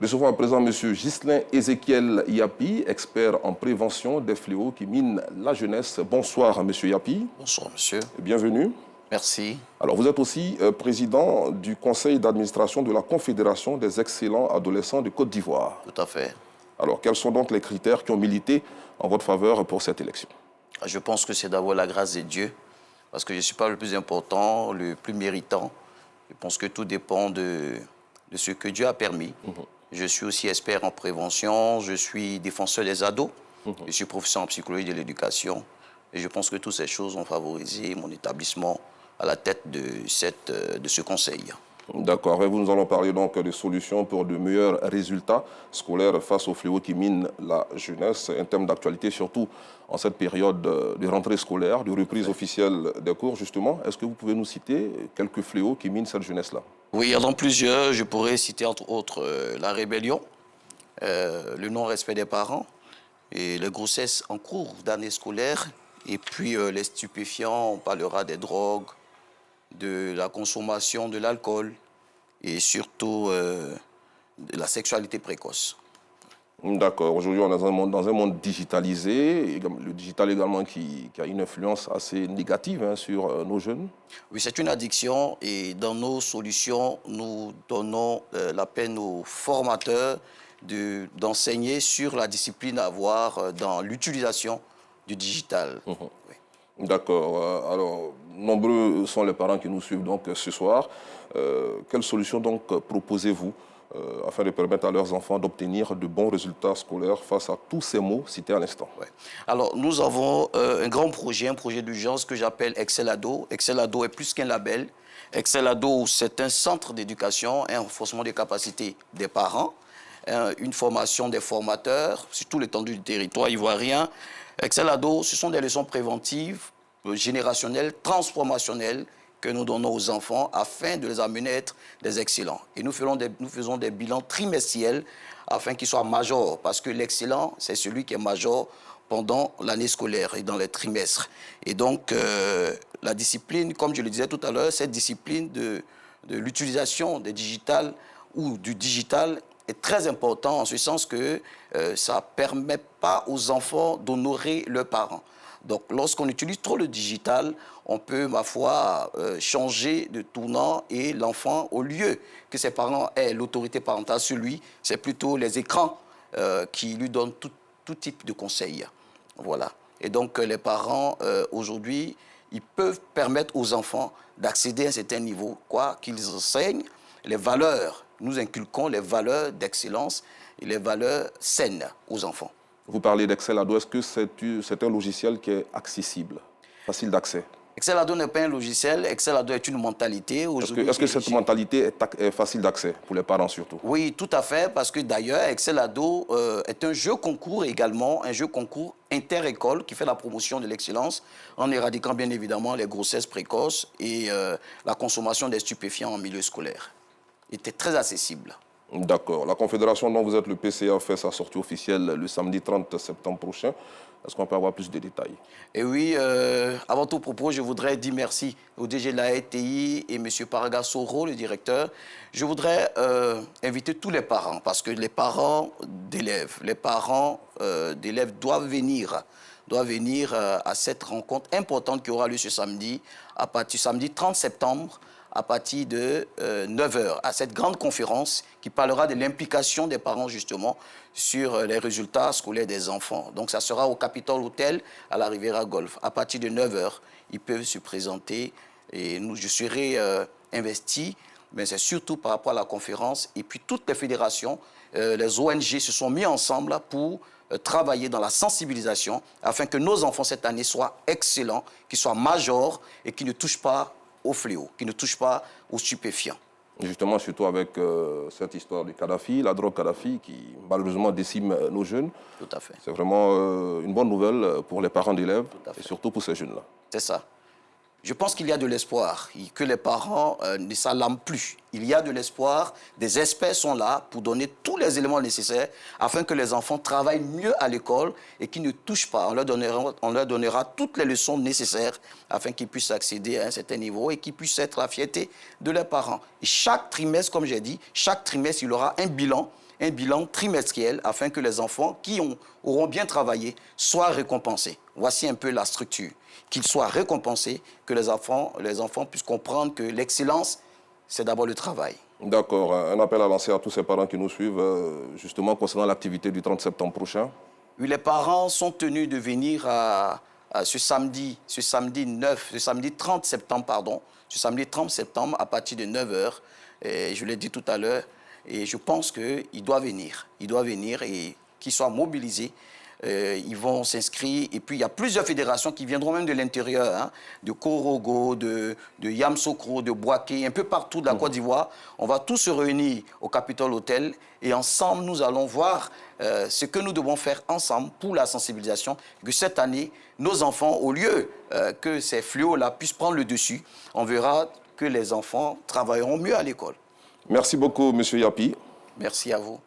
Recevons à présent M. Ghislain Ézéchiel Yapi, expert en prévention des fléaux qui minent la jeunesse. Bonsoir, M. Yapi. Bonsoir, monsieur. Bienvenue. Merci. Alors, vous êtes aussi président du conseil d'administration de la Confédération des excellents adolescents de Côte d'Ivoire. Tout à fait. Alors, quels sont donc les critères qui ont milité en votre faveur pour cette élection? Je pense que c'est d'abord la grâce de Dieu, parce que je ne suis pas le plus important, le plus méritant. Je pense que tout dépend de ce que Dieu a permis. Je suis aussi expert en prévention, je suis défenseur des ados, je suis professeur en psychologie de l'éducation. Et je pense que toutes ces choses ont favorisé mon établissement à la tête de ce conseil. D'accord. Avec vous, nous allons parler donc de solutions pour de meilleurs résultats scolaires face aux fléaux qui minent la jeunesse. Un thème d'actualité, surtout en cette période de rentrée scolaire, de reprise officielle des cours, justement. Est-ce que vous pouvez nous citer quelques fléaux qui minent cette jeunesse-là? Oui, il y en a plusieurs. Je pourrais citer entre autres la rébellion, le non-respect des parents, et les grossesses en cours d'année scolaire, et puis les stupéfiants, on parlera des drogues, de la consommation de l'alcool et surtout de la sexualité précoce. D'accord. Aujourd'hui, on est dans un monde digitalisé, le digital également qui a une influence assez négative sur nos jeunes. Oui, c'est une addiction et dans nos solutions, nous donnons la peine aux formateurs d'enseigner sur la discipline à avoir dans l'utilisation du digital. Oui. D'accord. Alors, nombreux sont les parents qui nous suivent donc ce soir. Quelles solutions donc proposez-vous afin de permettre à leurs enfants d'obtenir de bons résultats scolaires face à tous ces mots cités à l'instant? Ouais. Alors, nous avons un grand projet, un projet d'urgence que j'appelle Excel Ado. Excel Ado est plus qu'un label. Excel Ado, c'est un centre d'éducation, un renforcement des capacités des parents, une formation des formateurs sur tout l'étendue du territoire ivoirien. Excel Ado, ce sont des leçons préventives, générationnelles, transformationnelles que nous donnons aux enfants afin de les amener à être des excellents. Et nous faisons des bilans trimestriels afin qu'ils soient majors, parce que l'excellent, c'est celui qui est major pendant l'année scolaire et dans les trimestres. Et donc, la discipline, comme je le disais tout à l'heure, cette discipline de l'utilisation des digitales ou du digital est très important en ce sens que ça ne permet pas aux enfants d'honorer leurs parents. Donc, lorsqu'on utilise trop le digital, on peut, ma foi, changer de tournant et l'enfant, au lieu que ses parents aient l'autorité parentale sur lui, c'est plutôt les écrans qui lui donnent tout type de conseils. Voilà. Et donc, les parents, aujourd'hui, ils peuvent permettre aux enfants d'accéder à un certain niveau, quoi qu'ils enseignent les valeurs. Nous inculquons les valeurs d'excellence et les valeurs saines aux enfants. Vous parlez d'Excel Ado. Est-ce que c'est un logiciel qui est accessible, facile d'accès? Excel Ado n'est pas un logiciel, Excel Ado est une mentalité. Est-ce que cette mentalité est facile d'accès pour les parents surtout? Oui, tout à fait, parce que d'ailleurs, Excel Ado est un jeu concours également, un jeu concours inter-école qui fait la promotion de l'excellence en éradiquant bien évidemment les grossesses précoces et la consommation des stupéfiants en milieu scolaire. Il était très accessible. D'accord. La Confédération dont vous êtes le PCA fait sa sortie officielle le samedi 30 septembre prochain. Est-ce qu'on peut avoir plus de détails? Et oui, avant tout propos, je voudrais dire merci au DG de la ETI et M. Paraga Soro, le directeur. Je voudrais inviter tous les parents, parce que les parents d'élèves, doivent venir à cette rencontre importante qui aura lieu ce samedi, samedi 30 septembre, à partir de 9h, à cette grande conférence qui parlera de l'implication des parents, justement, sur les résultats scolaires des enfants. Donc, ça sera au Capitol Hotel, à la Riviera Golf. À partir de 9h, ils peuvent se présenter et je serai investi, mais c'est surtout par rapport à la conférence. Et puis, toutes les fédérations, les ONG se sont mis ensemble pour travailler dans la sensibilisation afin que nos enfants, cette année, soient excellents, qu'ils soient majors et qu'ils ne touchent pas aux fléaux, qui ne touchent pas aux stupéfiants. Justement, surtout avec cette histoire du Kadhafi, la drogue Kadhafi qui malheureusement décime nos jeunes. Tout à fait. C'est vraiment une bonne nouvelle pour les parents d'élèves et surtout pour ces jeunes-là. C'est ça. Je pense qu'il y a de l'espoir, que les parents ne s'alarment plus. Il y a de l'espoir, des experts sont là pour donner tous les éléments nécessaires afin que les enfants travaillent mieux à l'école et qu'ils ne touchent pas. On leur donnera toutes les leçons nécessaires afin qu'ils puissent accéder à un certain niveau et qu'ils puissent être la fierté de leurs parents. Et chaque trimestre, comme j'ai dit, chaque trimestre, il y aura un bilan un bilan trimestriel afin que les enfants qui auront bien travaillé soient récompensés. Voici un peu la structure. Qu'ils soient récompensés, que les enfants puissent comprendre que l'excellence, c'est d'abord le travail. D'accord. Un appel à lancer à tous ces parents qui nous suivent, justement concernant l'activité du 30 septembre prochain. Oui, les parents sont tenus de venir à ce samedi 30 septembre, pardon, ce samedi 30 septembre à partir de 9 h. Je l'ai dit tout à l'heure, et je pense qu'il doit venir. Il doit venir et qu'il soit mobilisé. Ils vont s'inscrire. Et puis, il y a plusieurs fédérations qui viendront même de l'intérieur, hein, de Korogo, de Yamsokro, de Boaké, un peu partout de la Côte d'Ivoire. On va tous se réunir au Capitol Hotel et ensemble, nous allons voir ce que nous devons faire ensemble pour la sensibilisation. Que cette année, nos enfants, au lieu que ces fléaux-là puissent prendre le dessus, on verra que les enfants travailleront mieux à l'école. Merci beaucoup, M. Yapi. Merci à vous.